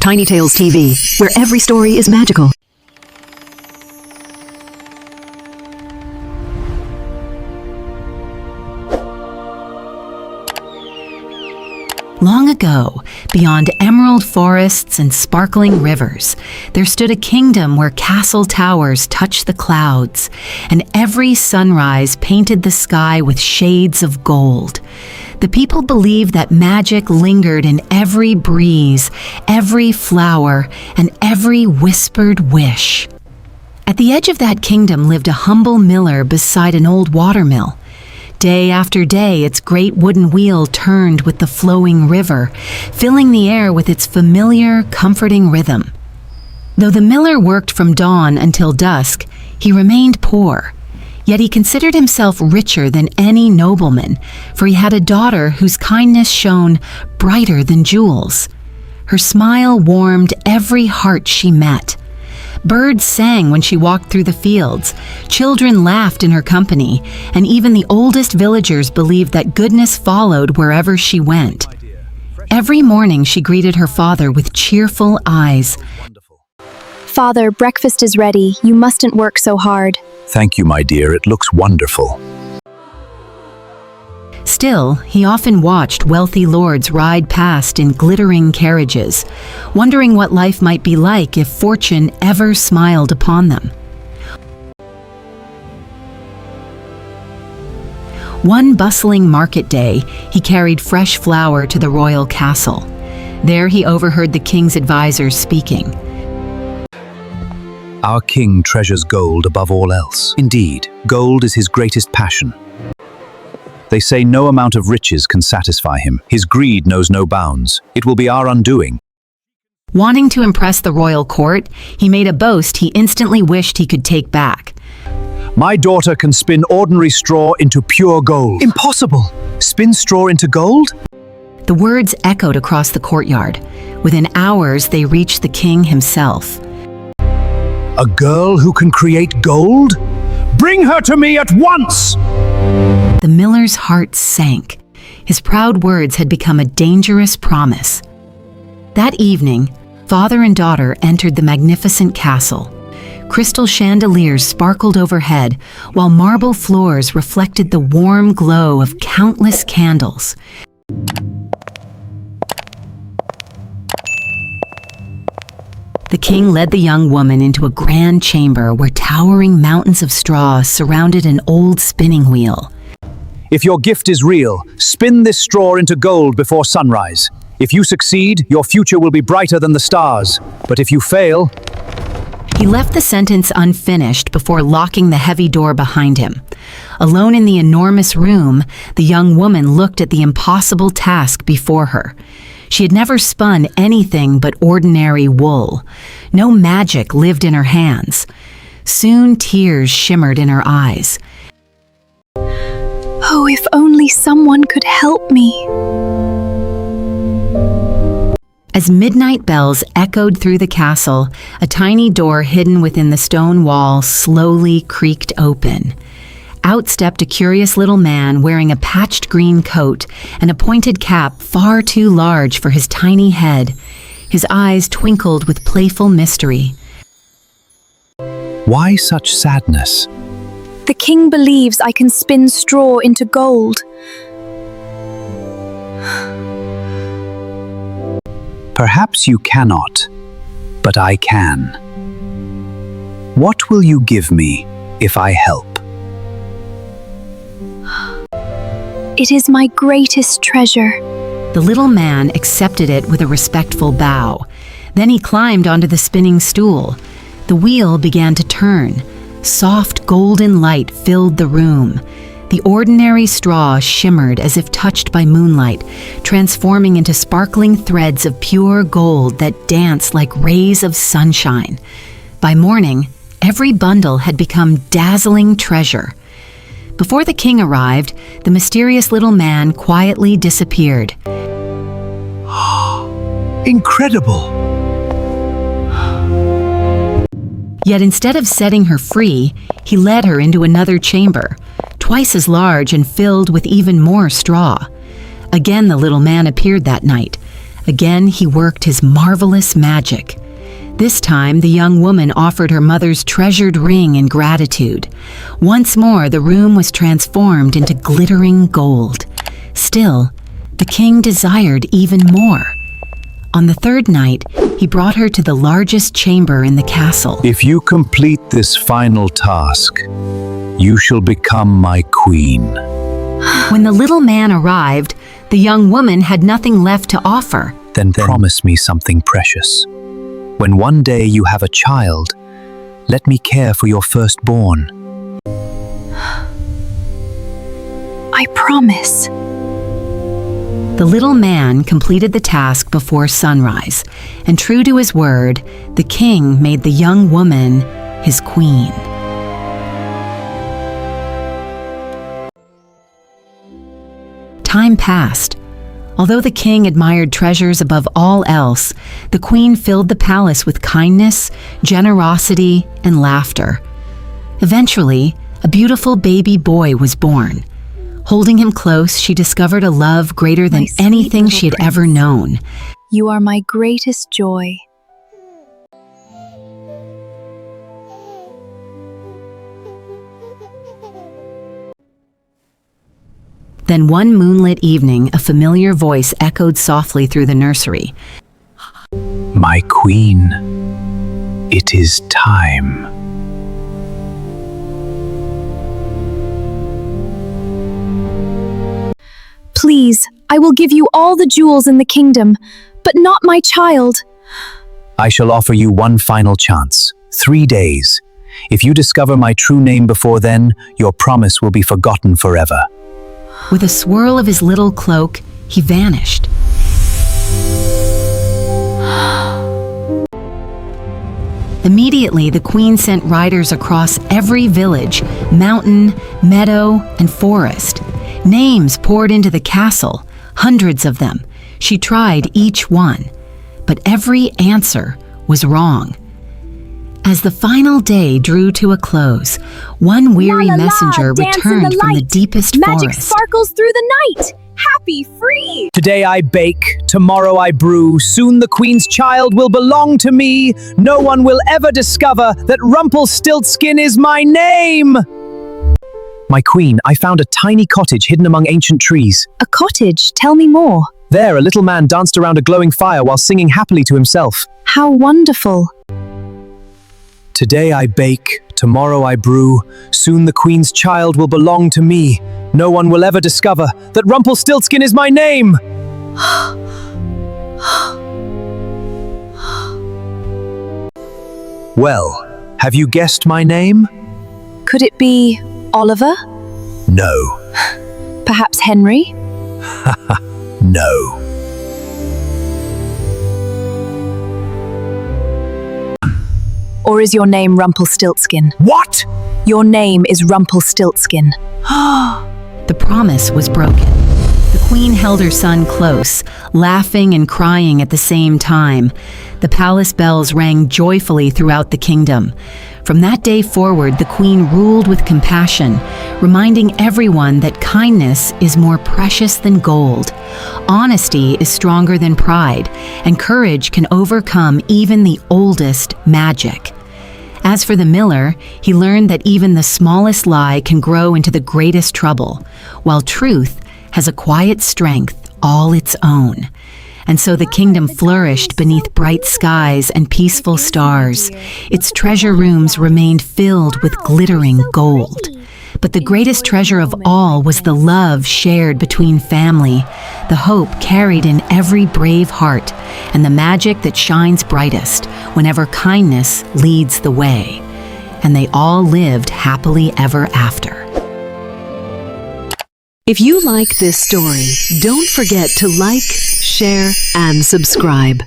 Tiny Tales TV, where every story is magical. Long ago, beyond emerald forests and sparkling rivers, there stood a kingdom where castle towers touched the clouds, and every sunrise painted the sky with shades of gold. The people believed that magic lingered in every breeze, every flower, and every whispered wish. At the edge of that kingdom lived a humble miller beside an old watermill. Day after day, its great wooden wheel turned with the flowing river, filling the air with its familiar, comforting rhythm. Though the miller worked from dawn until dusk, he remained poor. Yet he considered himself richer than any nobleman, for he had a daughter whose kindness shone brighter than jewels. Her smile warmed every heart she met. Birds sang when she walked through the fields, children laughed in her company, and even the oldest villagers believed that goodness followed wherever she went. Every morning she greeted her father with cheerful eyes. Father, breakfast is ready. You mustn't work so hard. Thank you, my dear. It looks wonderful. Still, he often watched wealthy lords ride past in glittering carriages, wondering what life might be like if fortune ever smiled upon them. One bustling market day, he carried fresh flour to the royal castle. There he overheard the king's advisors speaking. Our king treasures gold above all else. Indeed, gold is his greatest passion. They say no amount of riches can satisfy him. His greed knows no bounds. It will be our undoing. Wanting to impress the royal court, he made a boast he instantly wished he could take back. My daughter can spin ordinary straw into pure gold. Impossible! Spin straw into gold? The words echoed across the courtyard. Within hours, they reached the king himself. A girl who can create gold? Bring her to me at once! The miller's heart sank. His proud words had become a dangerous promise. That evening, father and daughter entered the magnificent castle. Crystal chandeliers sparkled overhead, while marble floors reflected the warm glow of countless candles. The king led the young woman into a grand chamber where towering mountains of straw surrounded an old spinning wheel. If your gift is real, spin this straw into gold before sunrise. If you succeed, your future will be brighter than the stars. But if you fail... He left the sentence unfinished before locking the heavy door behind him. Alone in the enormous room, the young woman looked at the impossible task before her. She had never spun anything but ordinary wool. No magic lived in her hands. Soon tears shimmered in her eyes. Oh, if only someone could help me. As midnight bells echoed through the castle, a tiny door hidden within the stone wall slowly creaked open. Out stepped a curious little man wearing a patched green coat and a pointed cap far too large for his tiny head. His eyes twinkled with playful mystery. Why such sadness? The king believes I can spin straw into gold. Perhaps you cannot, but I can. What will you give me if I help? It is my greatest treasure. The little man accepted it with a respectful bow. Then he climbed onto the spinning stool. The wheel began to turn. Soft golden light filled the room. The ordinary straw shimmered as if touched by moonlight, transforming into sparkling threads of pure gold that danced like rays of sunshine. By morning, every bundle had become dazzling treasure. Before the king arrived, the mysterious little man quietly disappeared. Incredible! Yet instead of setting her free, he led her into another chamber, twice as large and filled with even more straw. Again the little man appeared that night. Again, he worked his marvelous magic. This time, the young woman offered her mother's treasured ring in gratitude. Once more, the room was transformed into glittering gold. Still, the king desired even more. On the third night, he brought her to the largest chamber in the castle. If you complete this final task, you shall become my queen. When the little man arrived, the young woman had nothing left to offer. Then promise me something precious. When one day you have a child, let me care for your firstborn. I promise. The little man completed the task before sunrise, and true to his word, the king made the young woman his queen. Time passed. Although the king admired treasures above all else, the queen filled the palace with kindness, generosity, and laughter. Eventually, a beautiful baby boy was born. Holding him close, she discovered a love greater than anything she had ever known. You are my greatest joy. Then one moonlit evening, a familiar voice echoed softly through the nursery. My queen, it is time. Please, I will give you all the jewels in the kingdom, but not my child. I shall offer you one final chance. 3 days. If you discover my true name before then, your promise will be forgotten forever. With a swirl of his little cloak, he vanished. Immediately, the queen sent riders across every village, mountain, meadow, and forest. Names poured into the castle, hundreds of them. She tried each one, but every answer was wrong. As the final day drew to a close, one weary messenger returned from the deepest forest. Magic sparkles through the night. Happy free. Today I bake, tomorrow I brew. Soon the queen's child will belong to me. No one will ever discover that Rumpelstiltskin is my name. My queen, I found a tiny cottage hidden among ancient trees. A cottage? Tell me more. There, a little man danced around a glowing fire while singing happily to himself. How wonderful. Today I bake, tomorrow I brew. Soon the queen's child will belong to me. No one will ever discover that Rumpelstiltskin is my name. Well, have you guessed my name? Could it be Oliver? No. Perhaps Henry? No. Or is your name Rumpelstiltskin? What? Your name is Rumpelstiltskin. The promise was broken. The queen held her son close, laughing and crying at the same time. The palace bells rang joyfully throughout the kingdom. From that day forward, the queen ruled with compassion, reminding everyone that kindness is more precious than gold. Honesty is stronger than pride, and courage can overcome even the oldest magic. As for the miller, he learned that even the smallest lie can grow into the greatest trouble, while truth has a quiet strength all its own. And so the kingdom flourished beneath bright skies and peaceful stars. Its treasure rooms remained filled with glittering gold. But the greatest treasure of all was the love shared between family, the hope carried in every brave heart, and the magic that shines brightest whenever kindness leads the way. And they all lived happily ever after. If you like this story, don't forget to like, share, and subscribe.